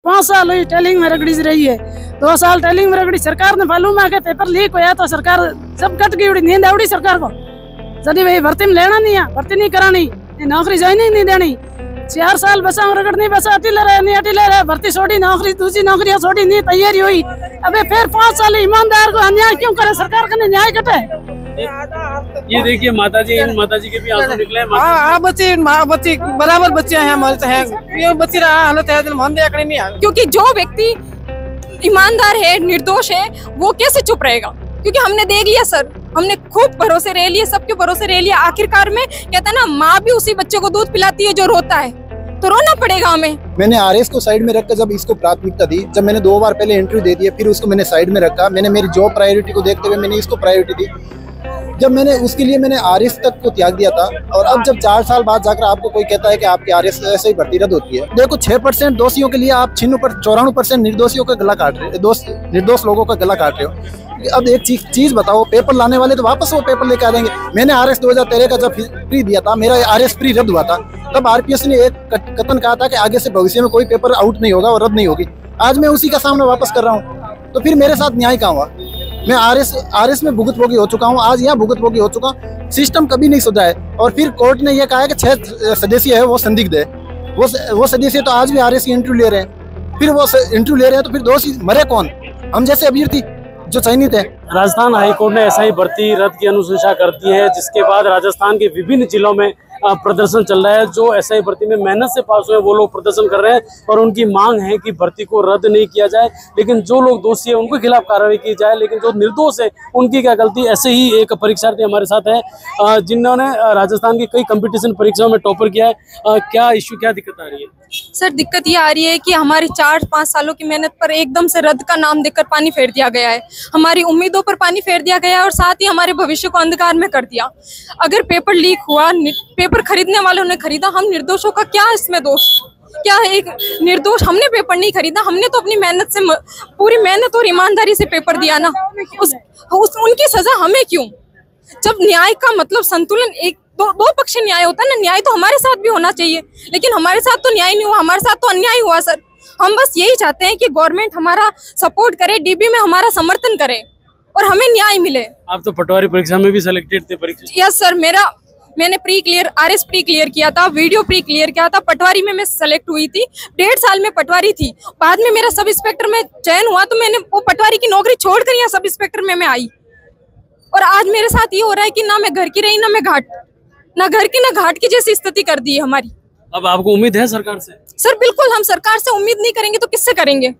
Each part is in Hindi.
5 साल हुई टेलिंग में रगड़ी रही है। 2 साल टेलिंग में रगड़ी, सरकार ने मालूम है कि पेपर लीक होया तो सरकार सब कट गई, उड़ी नींद आवड़ी सरकार को जदी भाई भर्ती में लेना नहीं है, भर्ती नहीं करानी, नौकरी ज्वाइनिंग नहीं देनी। 4 साल बसा रगड़ नहीं बसा, अटी ले रहे नहीं अटी ले रहे, भर्ती छोड़ी, नौकरी दूसरी नौकरियां छोड़ी नहीं, तैयारी हुई। अबे फिर 5 साल ईमानदार को अन्याय क्यों करे सरकार का? न्याय कटे। ये देखिए माताजी, इन माताजी के भी आंसू निकले। बच्चे बराबर बच्चे हैं हमारे तो हैं, ये बच्ची रहा हालत है मन दे नहीं है। क्योंकि जो व्यक्ति ईमानदार है, निर्दोष है, वो कैसे चुप रहेगा? क्योंकि हमने देख लिया सर, हमने खूब भरोसे रह लिए, सबके भरोसे रह लिया। आखिरकार में कहता है ना, माँ भी उसी बच्चे को दूध पिलाती है जो रोता है, तो रोना पड़ेगा हमें। मैंने आरएस को साइड में रखकर जब इसको प्राथमिकता दी, जब मैंने 2 बार पहले इंटरव्यू दे दिया, फिर उसको मैंने साइड में रखा। मैंने मेरी जॉब प्रायोरिटी को देखते हुए मैंने इसको प्रायोरिटी दी। जब मैंने उसके लिए मैंने आरएस तक को त्याग दिया था, और अब जब 4 साल बाद जाकर आपको कोई कहता है कि आपकी आरएस ऐसे ही भर्ती रद्द होती है। देखो 6% दोषियों के लिए आप 94% निर्दोषियों का गला काट रहे हो, निर्दोष लोगों का गला काट रहे हो। अब एक चीज बताओ, पेपर लाने वाले तो वापस वो पेपर लेके आ जाएंगे। मैंने आरएस 2013 का जब फ्री दिया था, मेरा आरएस फ्री रद्द हुआ था, तब आरपीएस ने एक कथन कहा था कि आगे से भविष्य में कोई पेपर आउट नहीं होगा और रद्द नहीं होगी। आज मैं उसी का सामना वापस कर रहा हूँ, तो फिर मेरे साथ न्याय कहाँ हुआ? मैं आरएस में भुगतभोगी हो चुका हूँ, आज यहाँ भुगतभोगी हो चुका। सिस्टम कभी नहीं सुधा है। और फिर कोर्ट ने यह कहा है कि 6 सदस्य है वो संदिग्ध है, वो सदस्य तो आज भी आरएस की इंटरव्यू ले रहे हैं। फिर वो इंटरव्यू ले रहे हैं तो फिर दोषी मरे कौन? हम जैसे अभ्यर्थी जो चयनित है। राजस्थान हाईकोर्ट ने एसआई भर्ती रद्द की अनुशंसा कर दी है, जिसके बाद राजस्थान के विभिन्न जिलों में प्रदर्शन चल रहा है। जो एसआई भर्ती में मेहनत से पास हुए वो लोग प्रदर्शन कर रहे हैं और उनकी मांग है कि भर्ती को रद्द नहीं किया जाए, लेकिन जो लोग दोषी है उनके खिलाफ कार्रवाई की जाए, लेकिन जो निर्दोष है उनकी क्या गलती। ऐसे ही एक परीक्षार्थी हमारे साथ है जिन्होंने राजस्थान की कई कंपटीशन परीक्षाओं में टॉपर किया है। क्या इश्यू, क्या दिक्कत आ रही है? सर दिक्कत ये आ रही है कि हमारी 4-5 सालों की मेहनत पर एकदम से रद्द का नाम देकर पानी फेर दिया गया है। हमारी उम्मीदों पर पानी फेर दिया गया है और साथ ही हमारे भविष्य को अंधकार में कर दिया। अगर पेपर लीक हुआ, पेपर खरीदने वालों ने खरीदा, हम निर्दोषों का क्या इसमें दोष? क्या एक निर्दोष? हमने पेपर नहीं खरीदा, हमने तो अपनी मेहनत से, पूरी मेहनत और ईमानदारी से पेपर दिया ना। उनकी सजा हमें क्यों? जब न्याय का मतलब संतुलन, एक दो पक्ष न्याय होता है ना, न्याय तो हमारे साथ भी होना चाहिए, लेकिन हमारे साथ तो न्याय नहीं हुआ, हमारे साथ तो अन्याय हुआ सर। हम बस यही चाहते हैं कि गवर्नमेंट हमारा सपोर्ट करे, डीबी में हमारा समर्थन करे और हमें न्याय मिले। आप तो पटवारी परीक्षा में भी सिलेक्टेड थे परीक्षा? यस सर, मैंने pre clear, RS pre clear किया था, वीडियो प्री क्लियर किया था, पटवारी में मैं सेलेक्ट हुई थी। 1.5 साल में पटवारी थी, बाद में मेरा सब इंस्पेक्टर में चयन हुआ, तो मैंने वो पटवारी की नौकरी छोड़कर यहाँ सब इंस्पेक्टर में मैं आई। और आज मेरे साथ ये हो रहा है कि ना मैं घर की रही, ना मैं घाट, ना घर की ना घाट की जैसी स्थिति कर दी है हमारी। अब आपको उम्मीद है सरकार से? सर बिल्कुल, हम सरकार से उम्मीद नहीं करेंगे तो किससे करेंगे?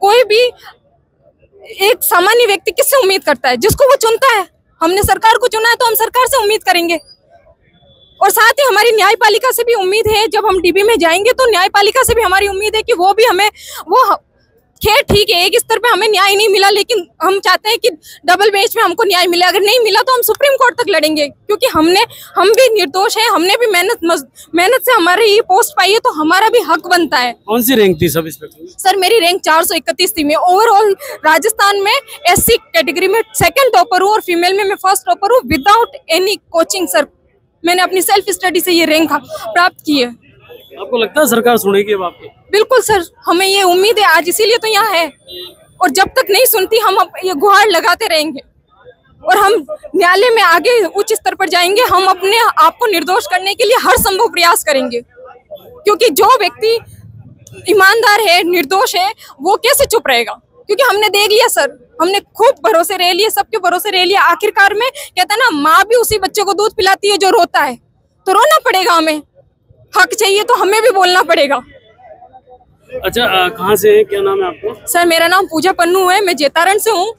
कोई भी एक सामान्य व्यक्ति किससे उम्मीद करता है? जिसको वो चुनता है। हमने सरकार को चुना है तो हम सरकार से उम्मीद करेंगे। और साथ ही हमारी न्यायपालिका से भी उम्मीद है, जब हम डीबी में जाएंगे तो न्यायपालिका से भी हमारी उम्मीद है कि वो भी हमें, वो खैर ठीक है एक स्तर पे हमें न्याय नहीं मिला, लेकिन हम चाहते हैं कि डबल बेंच में हमको न्याय मिले। अगर नहीं मिला तो हम सुप्रीम कोर्ट तक लड़ेंगे, क्योंकि हम भी निर्दोष हैं, हमने भी मेहनत से हमारी ये पोस्ट पाई है, तो हमारा भी हक बनता है। कौन सी रैंक थी सब इंस्पेक्टर? सर मेरी रैंक 431 थी। मैं ओवरऑल राजस्थान में SC कैटेगरी में 2nd टॉपर हूँ और फीमेल में मैं 1st टॉपर हूँ, विदाउट एनी कोचिंग। सर मैंने अपनी सेल्फ स्टडी से ये रैंक प्राप्त की है। आपको लगता है सरकार सुनेगी अब आपको? बिल्कुल सर, हमें ये उम्मीद है, आज इसीलिए तो यहाँ है। और जब तक नहीं सुनती हम ये गुहार लगाते रहेंगे और हम न्यायालय में आगे उच्च स्तर पर जाएंगे। हम अपने आप को निर्दोष करने के लिए हर संभव प्रयास करेंगे, क्योंकि जो व्यक्ति ईमानदार है, निर्दोष है, वो कैसे चुप रहेगा? क्योंकि हमने देख लिया सर, हमने खूब भरोसे रह लिए, सबके भरोसे रह लिया। आखिरकार में कहता है ना, माँ भी उसी बच्चे को दूध पिलाती है जो रोता है, तो रोना पड़ेगा हमें। हक चाहिए तो हमें भी बोलना पड़ेगा। अच्छा, कहाँ से है, क्या नाम है आपको? सर मेरा नाम पूजा पन्नू है, मैं जेतारण से हूँ।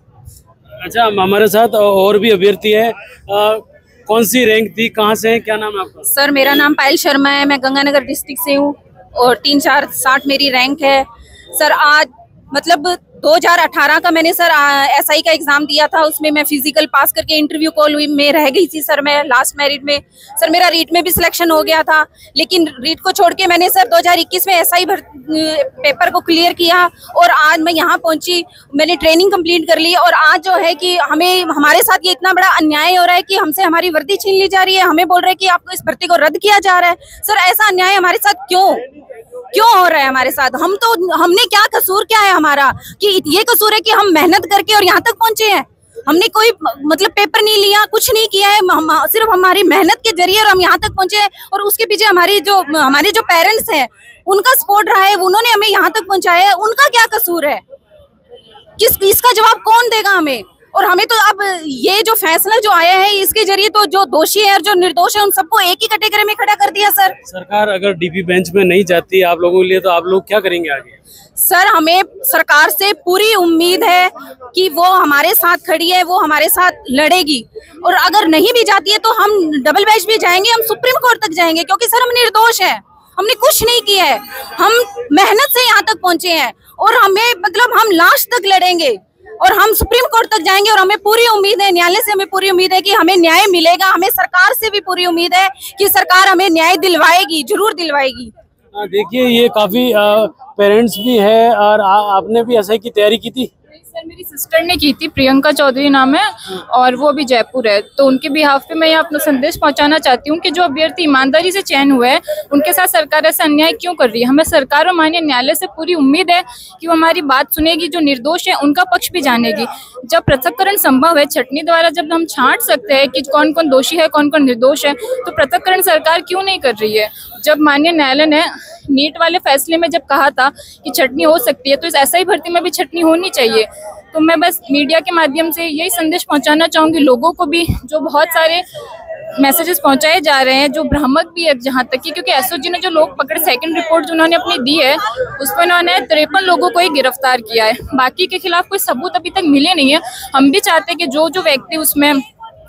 अच्छा, हमारे साथ और भी अभ्यर्थी है। कौन सी रैंक थी, कहाँ से है, क्या नाम है आपका? सर मेरा नाम पायल शर्मा है, मैं गंगानगर डिस्ट्रिक्ट से हूँ और 3-4-60 मेरी रैंक है। सर आज मतलब 2018 का मैंने सर SI का एग्जाम दिया था, उसमें मैं फिजिकल पास करके इंटरव्यू कॉल में रह गई थी सर, मैं लास्ट मेरिट में। सर मेरा रीट में भी सिलेक्शन हो गया था, लेकिन रीट को छोड़ के मैंने सर 2021 में SI पेपर को क्लियर किया और आज मैं यहाँ पहुंची, मैंने ट्रेनिंग कंप्लीट कर ली। और आज जो है कि हमारे साथ ये इतना बड़ा अन्याय हो रहा है कि हमसे हमारी वर्दी छीन ली जा रही है, हमें बोल रहे हैं कि आपको इस भर्ती को रद्द किया जा रहा है। सर ऐसा अन्याय हमारे साथ क्यों? क्यों हो रहा है हमारे साथ? हमने क्या कसूर क्या है हमारा कि ये कसूर है कि हम मेहनत करके और यहाँ तक पहुंचे हैं? हमने कोई मतलब पेपर नहीं लिया, कुछ नहीं किया है, सिर्फ हमारी मेहनत के जरिए और हम यहाँ तक पहुंचे हैं। और उसके पीछे हमारे जो पेरेंट्स हैं उनका सपोर्ट रहा है, उन्होंने हमें यहाँ तक पहुंचाया है। उनका क्या कसूर है? इसका जवाब कौन देगा हमें? और हमें तो अब ये जो फैसला जो आया है इसके जरिए तो जो दोषी है और जो निर्दोष है उन सबको एक ही कैटेगरी में खड़ा कर दिया। सर, सरकार अगर डीपी बेंच में नहीं जाती आप लोगों के लिए तो आप लोग क्या करेंगे आगे? सर, हमें सरकार से पूरी उम्मीद है कि वो हमारे साथ खड़ी है, वो हमारे साथ लड़ेगी। और अगर नहीं भी जाती है तो हम डबल बेंच भी जाएंगे, हम सुप्रीम कोर्ट तक जाएंगे, क्योंकि सर हम निर्दोष है, हमने कुछ नहीं किया है, हम मेहनत से यहाँ तक पहुंचे हैं। और हमें मतलब हम लास्ट तक लड़ेंगे और हम सुप्रीम कोर्ट तक जाएंगे। और हमें पूरी उम्मीद है, न्यायालय से हमें पूरी उम्मीद है कि हमें न्याय मिलेगा। हमें सरकार से भी पूरी उम्मीद है कि सरकार हमें न्याय दिलवाएगी, जरूर दिलवाएगी। देखिए ये काफी पेरेंट्स भी है और आपने भी एसआई की तैयारी की थी? सर, मेरी सिस्टर ने की थी, प्रियंका चौधरी नाम है, और वो अभी जयपुर है। तो उनके बिहाफ पे मैं ये अपना संदेश पहुंचाना चाहती हूँ कि जो अभ्यर्थी ईमानदारी से चयन हुए हैं उनके साथ सरकार ऐसा अन्याय क्यों कर रही है। हमें सरकार और माननीय न्यायालय से पूरी उम्मीद है कि वो हमारी बात सुनेगी, जो निर्दोष है उनका पक्ष भी जानेगी। जब पृथक्करण संभव है, छटनी द्वारा जब हम छांट सकते हैं कि कौन कौन दोषी है कौन कौन निर्दोष है, तो पृथक्करण सरकार क्यों नहीं कर रही है। जब माननीय न्यायालय ने नीट वाले फैसले में जब कहा था कि छटनी हो सकती है, तो इस एसआई भर्ती में भी छटनी होनी चाहिए। तो मैं बस मीडिया के माध्यम से यही संदेश पहुंचाना चाहूंगी लोगों को भी, जो बहुत सारे मैसेजेस पहुंचाए जा रहे हैं जो भ्रामक भी है जहां तक कि, क्योंकि एसओजी ने जो लोग पकड़े, सेकंड रिपोर्ट जो उन्होंने अपनी दी है उस पर उन्होंने 53 लोगों को ही गिरफ्तार किया है, बाकी के खिलाफ कोई सबूत अभी तक मिले नहीं है। हम भी चाहते हैं कि जो व्यक्ति उसमें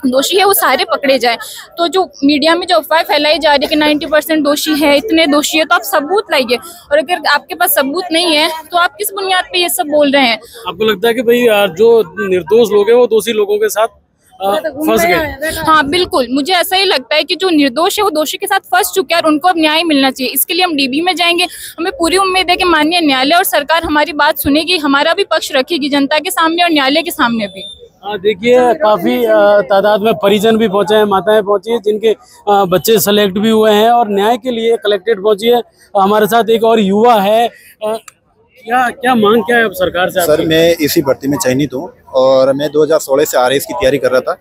दोषी है वो सारे पकड़े जाए। तो जो मीडिया में जो अफवाह फैलाई जा रही है कि 90% दोषी है, इतने दोषी है, तो आप सबूत लाइए। और अगर आपके पास सबूत नहीं है तो आप किस बुनियाद पे ये सब बोल रहे हैं? आपको लगता है कि भाई जो निर्दोष लोग हैं वो दोषी लोगों के साथ फंस गए? हाँ बिल्कुल, मुझे ऐसा ही लगता है कि जो निर्दोष है वो दोषी के साथ फंस चुके हैं और उनको अब न्याय मिलना चाहिए। इसके लिए हम डीबी में जाएंगे। हमें पूरी उम्मीद है कि माननीय न्यायालय और सरकार हमारी बात सुनेगी, हमारा भी पक्ष रखेगी जनता के सामने और न्यायालय के सामने भी। देखिए काफी तादाद में परिजन भी पहुंचे हैं, माताएं पहुंची हैं जिनके बच्चे सेलेक्ट भी हुए हैं और न्याय के लिए कलेक्टेड पहुंची है। हमारे साथ एक और युवा है, क्या मांग क्या है अब सरकार से? सर, मैं इसी भर्ती में चयनित हूँ और मैं 2016 से आरएस की तैयारी कर रहा था।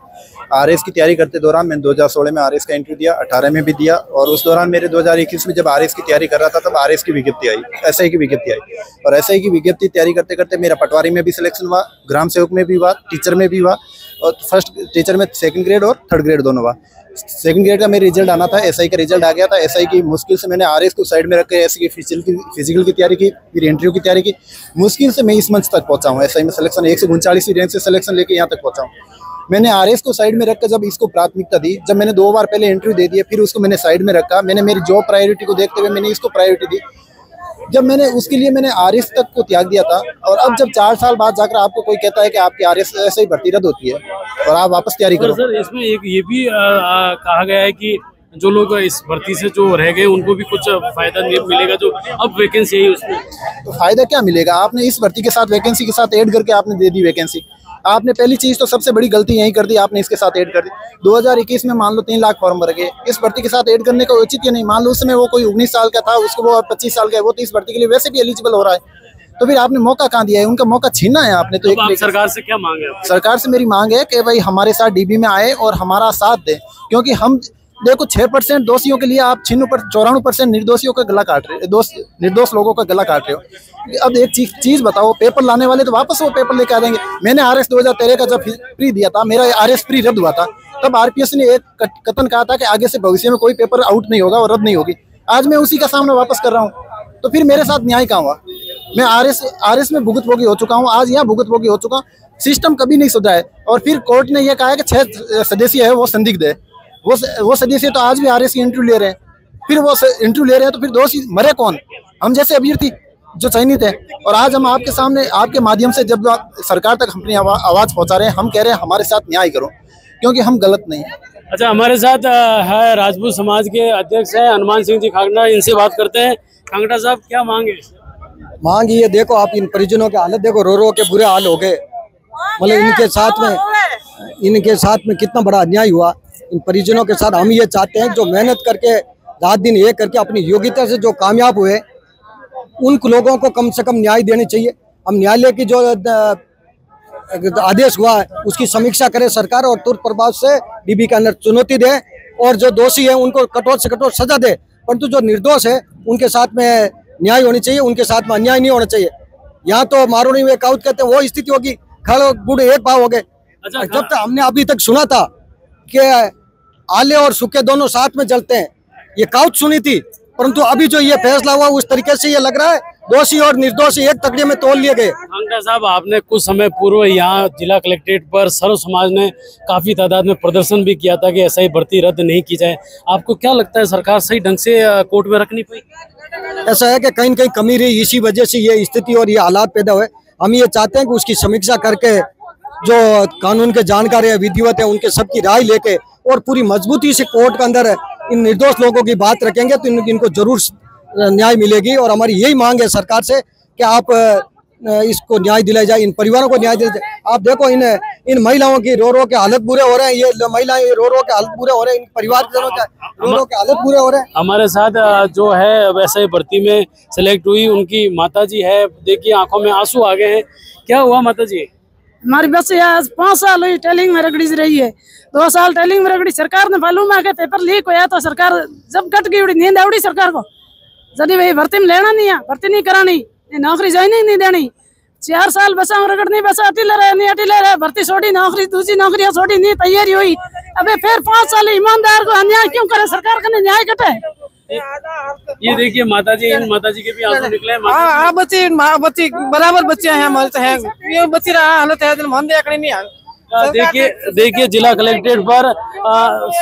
आरएस की तैयारी करते दौरान मैंने 2016 में आरएस का इंटरव्यू दिया, 18 में भी दिया, और उस दौरान मेरे 2021 में जब आरएस की तैयारी कर रहा था तब आरएस की विज्ञप्ति आई, एसआई की विज्ञप्ति आई। और एसआई की विज्ञप्ति तैयारी करते करते मेरा पटवारी में भी सिलेक्शन हुआ, ग्राम सेवक में भी हुआ, टीचर में भी हुआ, और फर्स्ट टीचर में 2nd ग्रेड और 3rd ग्रेड दोनों हुआ। 2nd ग्रेड का मेरा रिजल्ट आना था, एसआई का रिजल्ट आ गया था। एसआई की मुश्किल से मैंने आरएस को साइड में रख के एसआई की फिजिकल की तैयारी की, फिर इंटरव्यू की तैयारी की। मुश्किल से मैं इस मंच तक पहुंचा हूँ, एसआई में सिलेक्शन 139वीं रैंक से सिलेक्शन लेके यहाँ तक पहुंचा हूँ। मैंने आरएस को साइड में रखकर जब इसको प्राथमिकता दी, जब मैंने 2 बार पहले इंटरव्यू दे दिया, फिर उसको मैंने साइड में रखा, मैंने मेरी जॉब प्रायोरिटी को देखते हुए मैंने इसको प्रायोरिटी दी। जब मैंने उसके लिए मैंने आरएस तक को त्याग दिया था, और अब जब 4 साल बाद जाकर आपको कोई कहता है कि आपकी आरएस ऐसे ही भर्ती रद्द होती है और आप वापस तैयारी करो। सर, इसमें एक ये भी कहा गया है कि जो लोग इस भर्ती से जो रह गए उनको भी कुछ फायदा मिलेगा, जो अब वैकेंसी है उसमें। तो फायदा क्या मिलेगा? आपने इस भर्ती के साथ वैकेंसी के साथ ऐड करके आपने दे दी वैकेंसी। आपने पहली चीज तो सबसे बड़ी गलती यही कर दी, आपने इसके साथ ऐड कर दी। 2021 में मान लो 3 लाख फॉर्म भर गए, इस भर्ती के साथ ऐड करने का उचित नहीं। मान लो उस समय वो कोई 19 साल का था, उसको वो 25 साल का है, वो तो इस भर्ती के लिए वैसे भी एलिजिबल हो रहा है, तो फिर आपने मौका कहाँ दिया है? उनका मौका छीना है आपने। तो एक सरकार से क्या मांग है? सरकार से मेरी मांग है कि भाई हमारे साथ डीबी में आए और हमारा साथ दें, क्योंकि हम देखो 6% दोषियों के लिए आप 94% निर्दोषियों का गला काट रहे हो, निर्दोष लोगों का गला काट रहे हो। अब एक चीज बताओ, पेपर लाने वाले तो वापस वो पेपर लेके आ जाएंगे। मैंने आरएस 2013 का जब प्री दिया था, मेरा आरएस प्री रद्द हुआ था, तब आरपीएस ने एक कथन कहा था कि आगे से भविष्य में कोई पेपर आउट नहीं होगा और रद्द नहीं होगी। आज मैं उसी का सामना वापस कर रहा हूँ, तो फिर मेरे साथ न्याय कहाँ हुआ? मैं आरएस में भुगतभोगी हो चुका हूँ, आज यहाँ भुगतभोगी हो चुका हूँ। सिस्टम कभी नहीं सुधरा है। और फिर कोर्ट ने यह कहा है कि 6 सदस्य है वो संदिग्ध है, वो सदस्य तो आज भी आरएस की इंटरव्यू ले रहे हैं। फिर वो इंटरव्यू ले रहे हैं तो फिर दोषी मरे कौन? हम जैसे अभ्यर्थी जो चयनित है। और आज हम आपके सामने आपके माध्यम से जब सरकार तक अपनी आवाज पहुंचा रहे हैं, हम कह रहे हैं हमारे साथ न्याय करो, क्योंकि हम गलत नहीं है। अच्छा, हमारे साथ है राजपूत समाज के अध्यक्ष हैं हनुमान सिंह जी खांगड़ा, इनसे बात करते हैं। खांगड़ा साहब, क्या मांग है? मांग ये देखो, आप इन परिजनों के हालत देखो, रो रो के बुरे हाल हो गए। मतलब इनके साथ में कितना बड़ा अन्याय हुआ इन परिजनों के साथ। हम ये चाहते हैं जो मेहनत करके रात दिन ये करके अपनी योग्यता से जो कामयाब हुए, उन लोगों को कम से कम न्याय देनी चाहिए। हम न्यायालय की जो आदेश हुआ है उसकी समीक्षा करे सरकार और तुरंत प्रभाव से डीबी के अंदर चुनौती दे और जो दोषी है उनको कठोर से कठोर सजा दे, परंतु जो निर्दोष है उनके साथ में न्याय होनी चाहिए, उनके साथ में अन्याय नहीं होना चाहिए। यहाँ तो मारोनी में काउत कहते हैं वो स्थिति होगी, खड़ गुड़ एक भाव हो गए। जब तक हमने अभी तक सुना था कि आले और सूखे दोनों साथ में जलते हैं, ये काउत सुनी थी, परंतु अभी जो ये फैसला हुआ उस तरीके से ये लग रहा है दोषी और निर्दोषी एक तकड़े में तोल लिए गए। अंकड़ा साहब, आपने कुछ समय पूर्व यहाँ जिला कलेक्ट्रेट पर सर्व समाज ने काफी तादाद में प्रदर्शन भी किया था कि एसआई भर्ती रद्द नहीं की जाए। आपको क्या लगता है सरकार सही ढंग से कोर्ट में रख नहीं पाई? ऐसा है कि कहीं न कहीं कमी रही, इसी वजह से ये स्थिति और ये हालात पैदा हुए। हम ये चाहते हैं कि उसकी समीक्षा करके जो कानून के जानकार है, विधिवत है, उनके सबकी राय लेके और पूरी मजबूती से कोर्ट के अंदर इन निर्दोष लोगों की बात रखेंगे तो इनको जरूर न्याय मिलेगी। और हमारी यही मांग है सरकार से कि आप इसको न्याय दिलाया जाए, इन परिवारों को न्याय दिलाया जाए। आप देखो इन महिलाओं की रो के हालत बुरे हो रहे हैं, ये महिलाएं रो के हालत बुरे हो रहे हैं, इन परिवार के रो के हालत बुरे हो रहे हैं। हमारे साथ जो है वैसे भर्ती में सिलेक्ट हुई उनकी माताजी है, देखिए आंखों में आंसू आ गए हैं। क्या हुआ माताजी? हमारी बस आज 5 साल हुई टेलिंग में रगड़ी रही है, 2 साल टेलिंग में रगड़ी। सरकार ने मालूम है कि पेपर लीक होया तो सरकार जब कट गई, नींद आवड़ी सरकार को जदी भाई भर्ती में लेना नहीं है, भर्ती नहीं करानी, नौकरी ज्वाइनिंग नहीं देनी। 4 साल बसा रगड़ नहीं बसा, अटीले रहे भर्ती छोड़ी, नौकरी दूसरी नौकरियां छोड़ी, नहीं तैयारी हुई। अबे फिर 5 साल ईमानदार को अन्याय क्यों करे सरकार का? न्याय कटे। ये देखिए माताजी, इन माताजी के भी आंसू निकले। हाँ बच्ची बराबर बच्चे हैं हमारे हैं, ये बच्ची रहा हालत है दिल मन देखने नहीं है। देखिए जिला कलेक्ट्रेट पर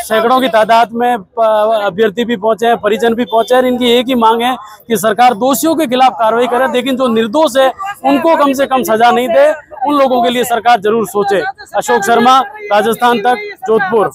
सैकड़ों की तादाद में अभ्यर्थी भी पहुंचे हैं, परिजन भी पहुंचे हैं। इनकी एक ही मांग है कि सरकार दोषियों के खिलाफ कार्रवाई करे, लेकिन जो निर्दोष है उनको कम से कम सजा नहीं दे। उन लोगों के लिए सरकार जरूर सोचे। अशोक शर्मा, राजस्थान तक, जोधपुर।